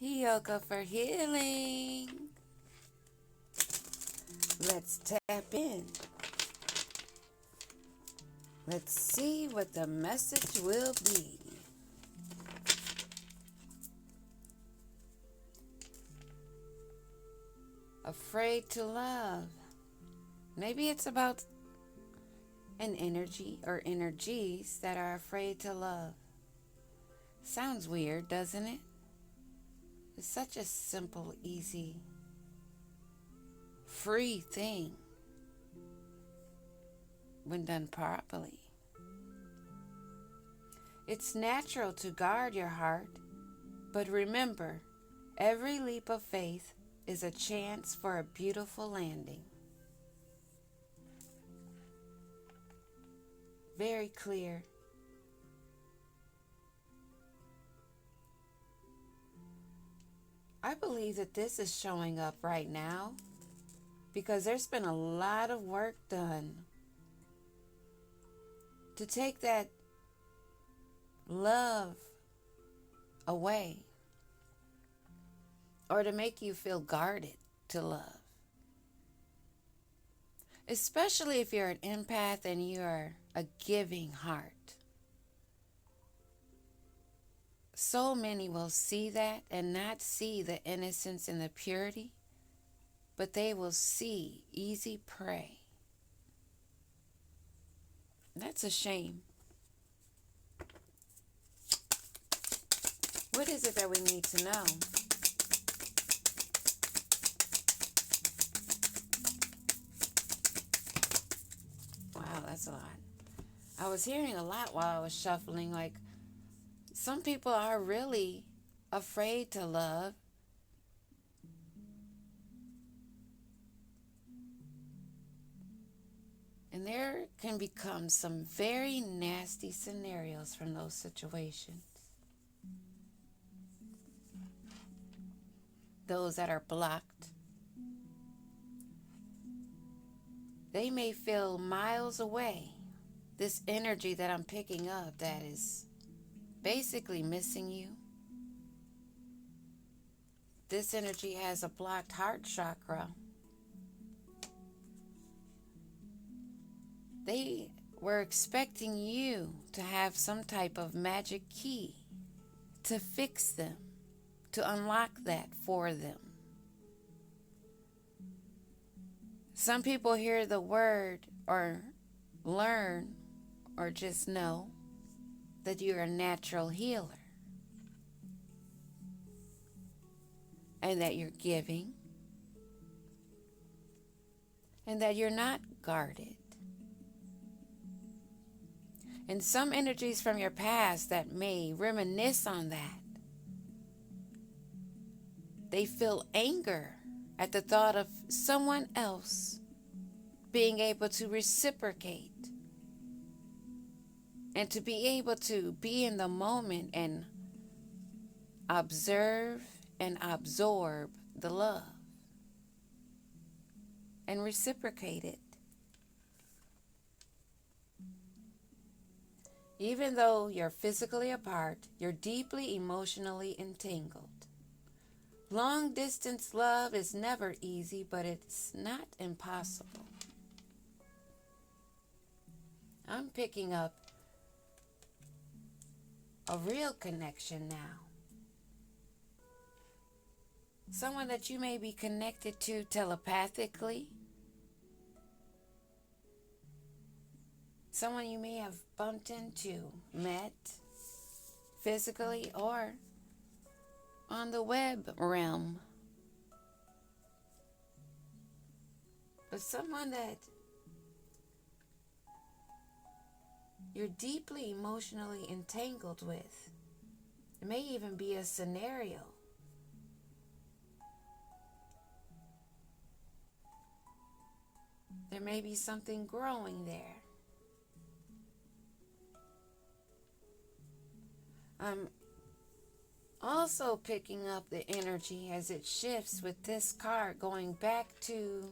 Yoga for healing. Let's tap in. Let's see what the message will be. Afraid to love. Maybe it's about an energy or energies that are afraid to love. Sounds weird, doesn't it? It's such a simple, easy, free thing when done properly. It's natural to guard your heart, but remember, every leap of faith is a chance for a beautiful landing. Very clear. I believe that this is showing up right now because there's been a lot of work done to take that love away or to make you feel guarded to love. Especially if you're an empath and you're a giving heart. So many will see that and not see the innocence and the purity, but they will see easy prey. That's a shame. What is it that we need to know? Wow, that's a lot. I was hearing a lot while I was shuffling, like some people are really afraid to love. And there can become some very nasty scenarios from those situations. Those that are blocked, they may feel miles away. This energy that I'm picking up that is basically missing you. This energy has a blocked heart chakra. They were expecting you to have some type of magic key to fix them, to unlock that for them. Some people hear the word or learn or just know that you're a natural healer and that you're giving and that you're not guarded. And some energies from your past that may reminisce on that. They feel anger at the thought of someone else being able to reciprocate and to be able to be in the moment and observe and absorb the love and reciprocate it. Even though you're physically apart, you're deeply emotionally entangled. Long distance love is never easy, but it's not impossible. I'm picking up a real connection now. Someone that you may be connected to telepathically. Someone you may have bumped into, met physically or on the web realm. But someone that you're deeply emotionally entangled with. It may even be a scenario. There may be something growing there. I'm also picking up the energy as it shifts with this card going back to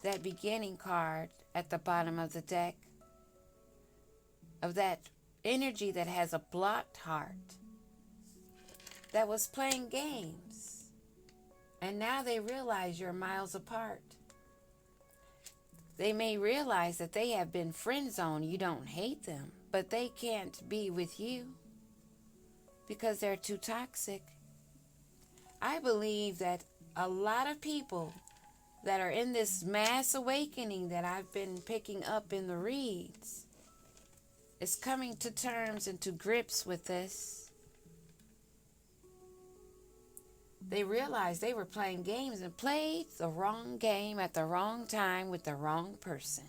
that beginning card at the bottom of the deck of that energy that has a blocked heart. that was playing games. And now they realize you're miles apart. They may realize that they have been friend zoned. You don't hate them, but they can't be with you because they're too toxic. I believe that a lot of people that are in this mass awakening that I've been picking up in the reads is coming to terms and to grips with this. They realized they were playing games and played the wrong game at the wrong time with the wrong person.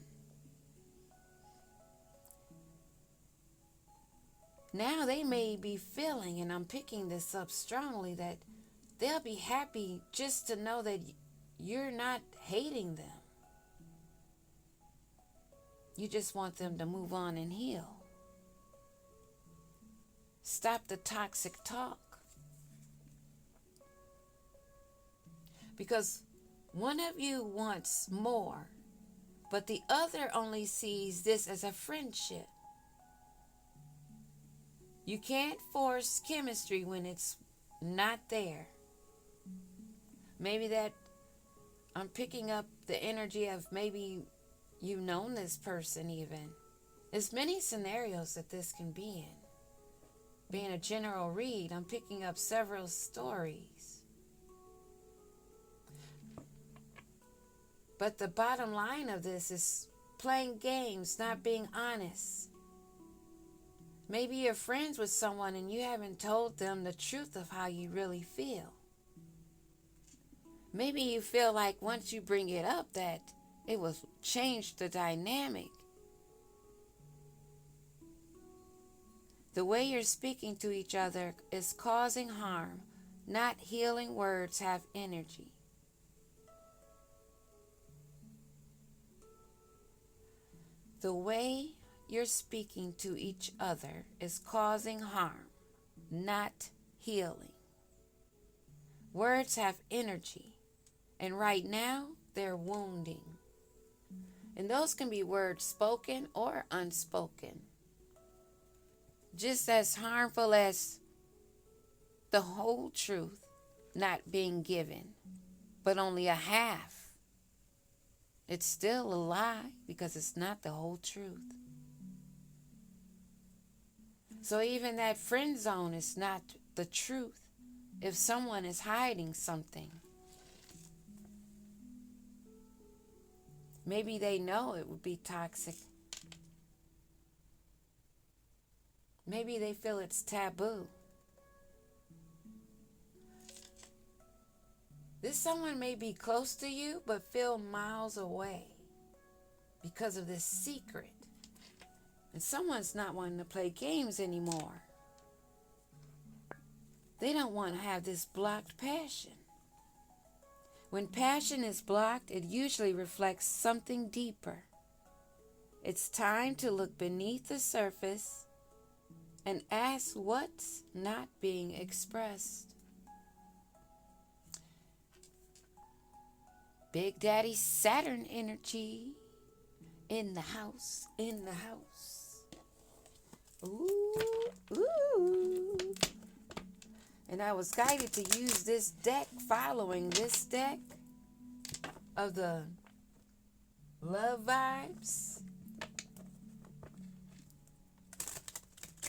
Now they may be feeling, and I'm picking this up strongly, that they'll be happy just to know that you're not hating them. You just want them to move on and heal. Stop the toxic talk. Because one of you wants more, but the other only sees this as a friendship. You can't force chemistry when it's not there. Maybe that I'm picking up the energy of maybe you've known this person even. There's many scenarios that this can be in. Being a general read, I'm picking up several stories. But the bottom line of this is playing games, not being honest. Maybe you're friends with someone and you haven't told them the truth of how you really feel. Maybe you feel like once you bring it up that it will change the dynamic. The way you're speaking to each other is causing harm. Not healing words have energy. The way you're speaking to each other is causing harm, not healing. Words have energy, and right now they're wounding. And those can be words spoken or unspoken. Just as harmful as the whole truth not being given, but only a half. It's still a lie because it's not the whole truth. So even that friend zone is not the truth if someone is hiding something. Maybe they know it would be toxic. Maybe they feel it's taboo. This someone may be close to you but feel miles away because of this secret. And someone's not wanting to play games anymore. They don't want to have this blocked passion. When passion is blocked, it usually reflects something deeper. It's time to look beneath the surface and ask what's not being expressed. Big Daddy Saturn energy in the house, in the house. Ooh, ooh. And I was guided to use this deck, following this deck of the love vibes.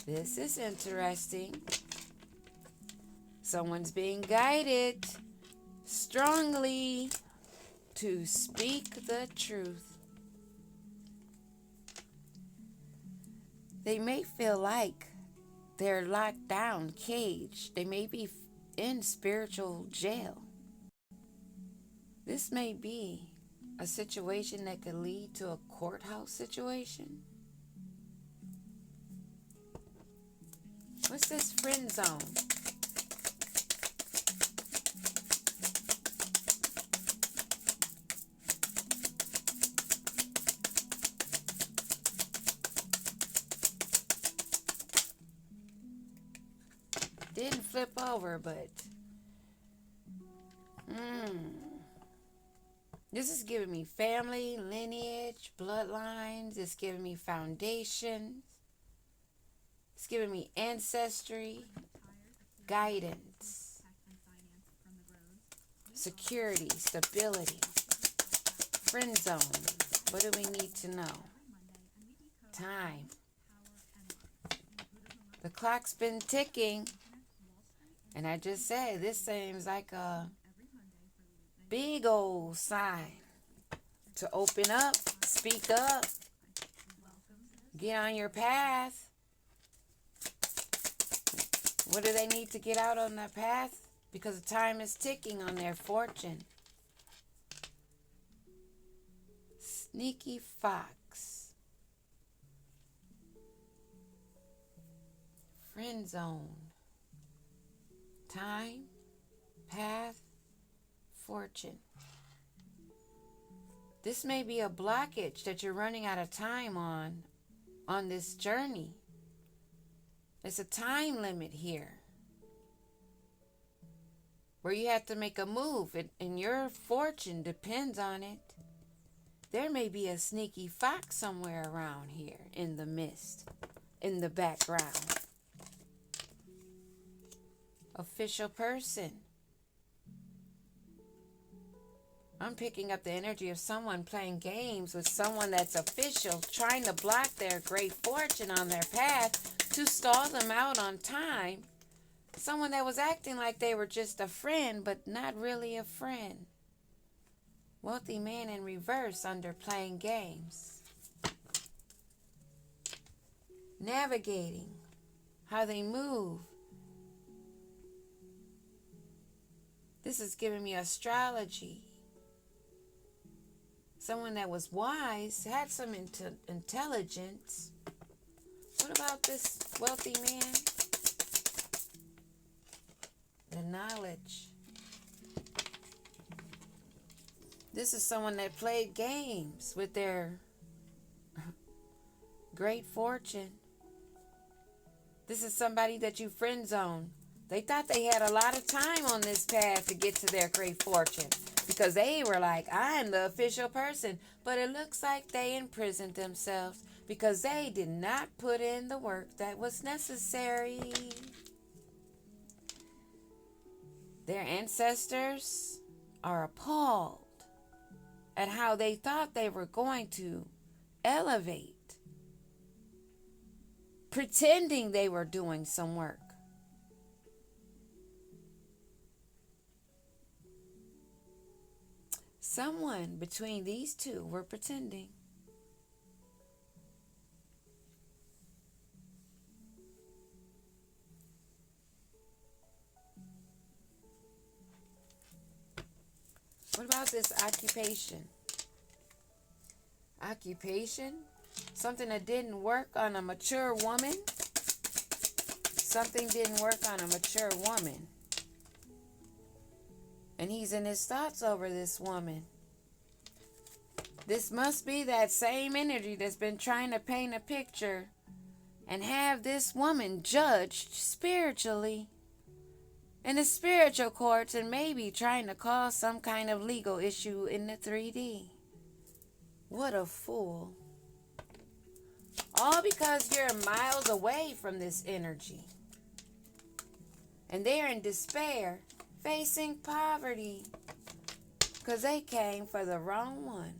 This is interesting. Someone's being guided strongly to speak the truth. They may feel like they're locked down, caged. They may be in spiritual jail. This may be a situation that could lead to a courthouse situation. What's this friend zone? Didn't flip over, but this is giving me family, lineage, bloodlines. It's giving me foundations. It's giving me ancestry. guidance, security, stability, friend zone. What do we need to know? Time. The clock's been ticking, and I just said this seems like a big old sign to open up, speak up, get on your path. What do they need to get out on that path? Because the time is ticking on their fortune. Sneaky fox. Friend zone. Time, path, fortune. This may be a blockage that you're running out of time on this journey. It's a time limit here where you have to make a move, and your fortune depends on it. There may be a sneaky fox somewhere around here in the mist, in the background. Official person. I'm picking up the energy of someone playing games with someone that's official, trying to block their great fortune on their path to stall them out on time. Someone that was acting like they were just a friend, but not really a friend. Wealthy man in reverse under playing games. Navigating how they move. This is giving me astrology. Someone that was wise, had some intelligence. What about this wealthy man? The knowledge. This is someone that played games with their great fortune. This is somebody that you friend zone. They thought they had a lot of time on this path to get to their great fortune because they were like, I'm the official person. But it looks like they imprisoned themselves because they did not put in the work that was necessary. Their ancestors are appalled at how they thought they were going to elevate, pretending they were doing some work. Someone between these two were pretending. What about this occupation? Occupation? Something that didn't work on a mature woman? Something didn't work on a mature woman. And he's in his thoughts over this woman. This must be that same energy that's been trying to paint a picture and have this woman judged spiritually in the spiritual courts and maybe trying to cause some kind of legal issue in the 3D. What a fool. All because you're miles away from this energy. And they're in despair, facing poverty, because they came for the wrong one.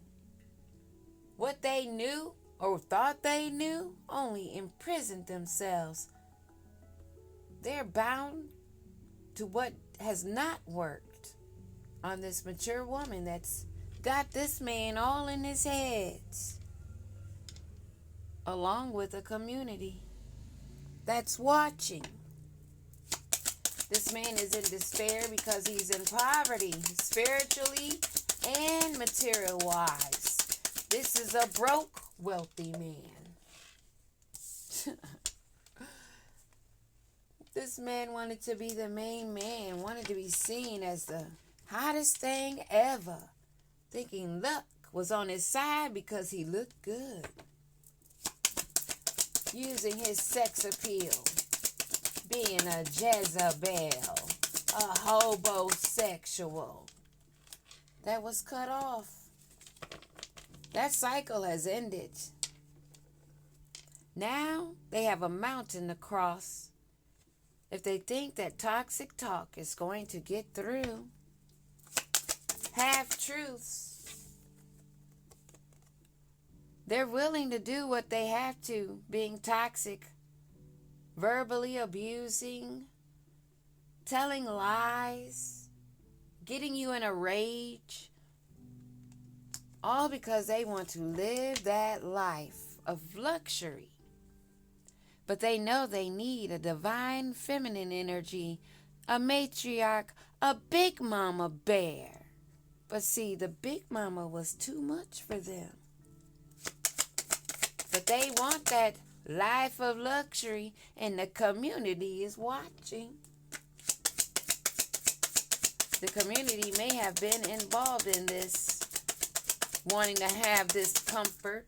What they knew or thought they knew only imprisoned themselves. They're bound to what has not worked on this mature woman that's got this man all in his heads, along with a community that's watching. This man is in despair because he's in poverty, spiritually and material-wise. This is a broke, wealthy man. This man wanted to be the main man, wanted to be seen as the hottest thing ever, thinking luck was on his side because he looked good. Using his sex appeal, being a Jezebel, a hobosexual. That was cut off. That cycle has ended. Now they have a mountain to cross if they think that toxic talk is going to get through, half-truths, they're willing to do what they have to, being toxic, verbally abusing, telling lies, getting you in a rage, all because they want to live that life of luxury. But they know they need a divine feminine energy, a matriarch, a big mama bear. But see, the big mama was too much for them. But they want that life of luxury, and the community is watching. The community may have been involved in this, wanting to have this comfort,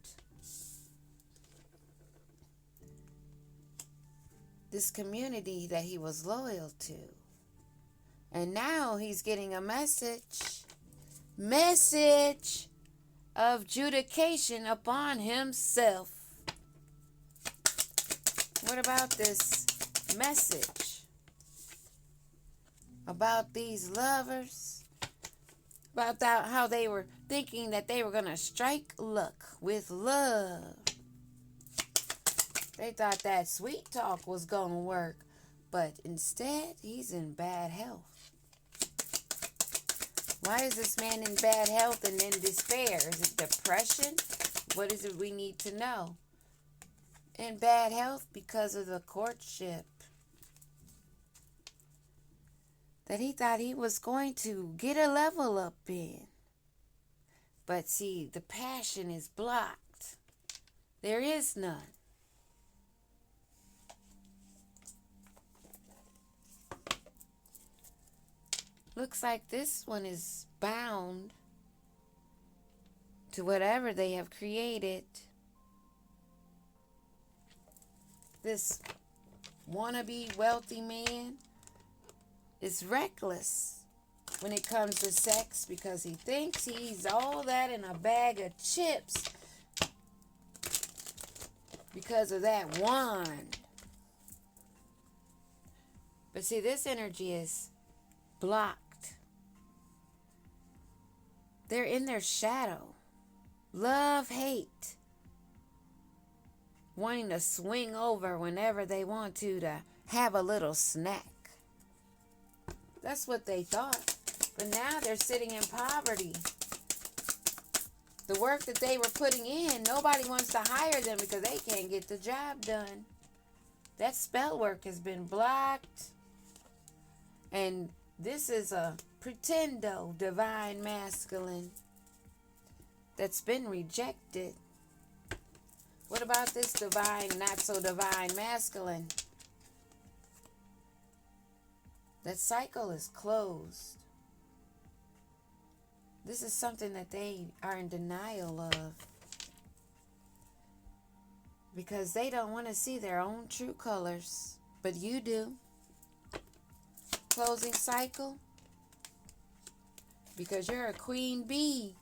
this community that he was loyal to. And now he's getting a message of judication upon himself. What about this message about these lovers? About how they were thinking that they were going to strike luck with love. They thought that sweet talk was going to work, but instead he's in bad health. Why is this man in bad health and in despair? Is it depression? What is it we need to know? In bad health because of the courtship that he thought he was going to get a level up in. But see, the passion is blocked. There is none. Looks like this one is bound to whatever they have created. This wannabe wealthy man is reckless when it comes to sex because he thinks he's all that in a bag of chips because of that wand. But see, this energy is blocked. They're in their shadow. Love, hate. Wanting to swing over whenever they want to have a little snack. That's what they thought. But now they're sitting in poverty. The work that they were putting in, nobody wants to hire them because they can't get the job done. That spell work has been blocked. And this is a pretendo divine masculine that's been rejected. What about this divine, not so divine masculine? That cycle is closed. This is something that they are in denial of because they don't want to see their own true colors, but you do. Closing cycle because you're a queen bee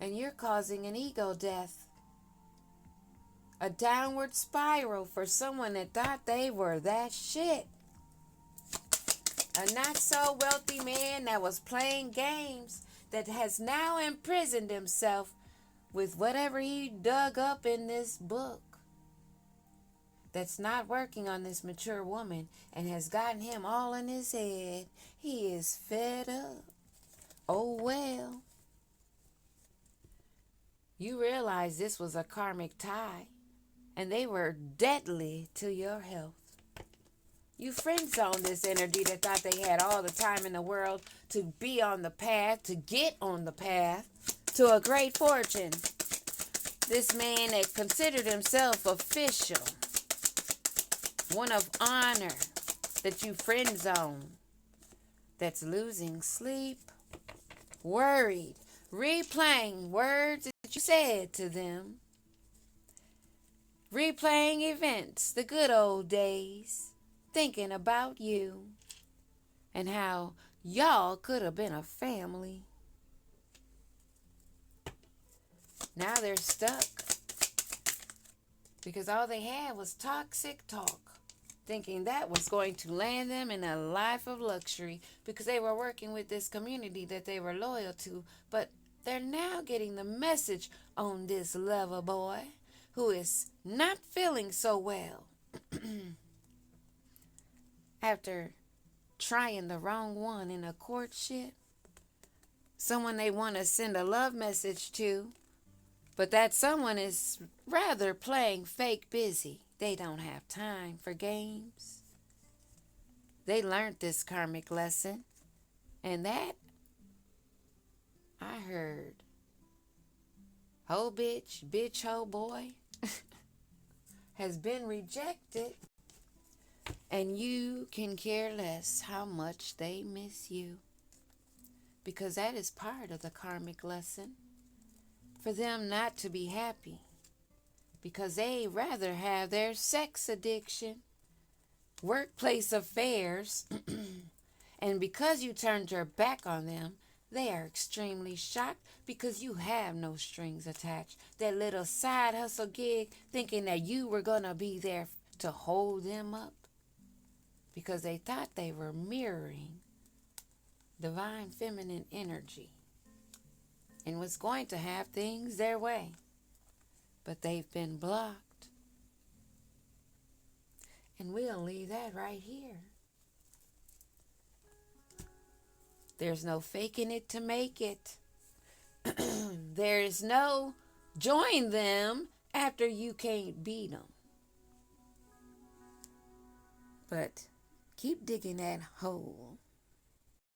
and you're causing an ego death, a downward spiral for someone that thought they were that shit. A not so wealthy man that was playing games that has now imprisoned himself with whatever he dug up in this book that's not working on this mature woman and has gotten him all in his head. He is fed up. Oh well. You realize this was a karmic tie and they were deadly to your health. You friend-zoned this energy that thought they had all the time in the world to be on the path, to get on the path to a great fortune. This man that considered himself official, one of honor, that you friend-zone, that's losing sleep, worried, replaying words that you said to them, replaying events, the good old days, thinking about you and how y'all could have been a family. Now they're stuck because all they had was toxic talk, thinking that was going to land them in a life of luxury because they were working with this community that they were loyal to. But they're now getting the message on this lover boy who is not feeling so well after trying the wrong one in a courtship. Someone they want to send a love message to, but that someone is rather playing fake busy. They don't have time for games. They learned this karmic lesson, and that I heard. Ho bitch, bitch ho boy has been rejected, and you can care less how much they miss you, because that is part of the karmic lesson. For them not to be happy, because they rather have their sex addiction, workplace affairs, and because you turned your back on them, they are extremely shocked because you have no strings attached. That little side hustle gig, thinking that you were going to be there to hold them up, because they thought they were mirroring divine feminine energy and was going to have things their way. But they've been blocked. And we'll leave that right here. There's no faking it to make it. There's no join them after you can't beat them. But keep digging that hole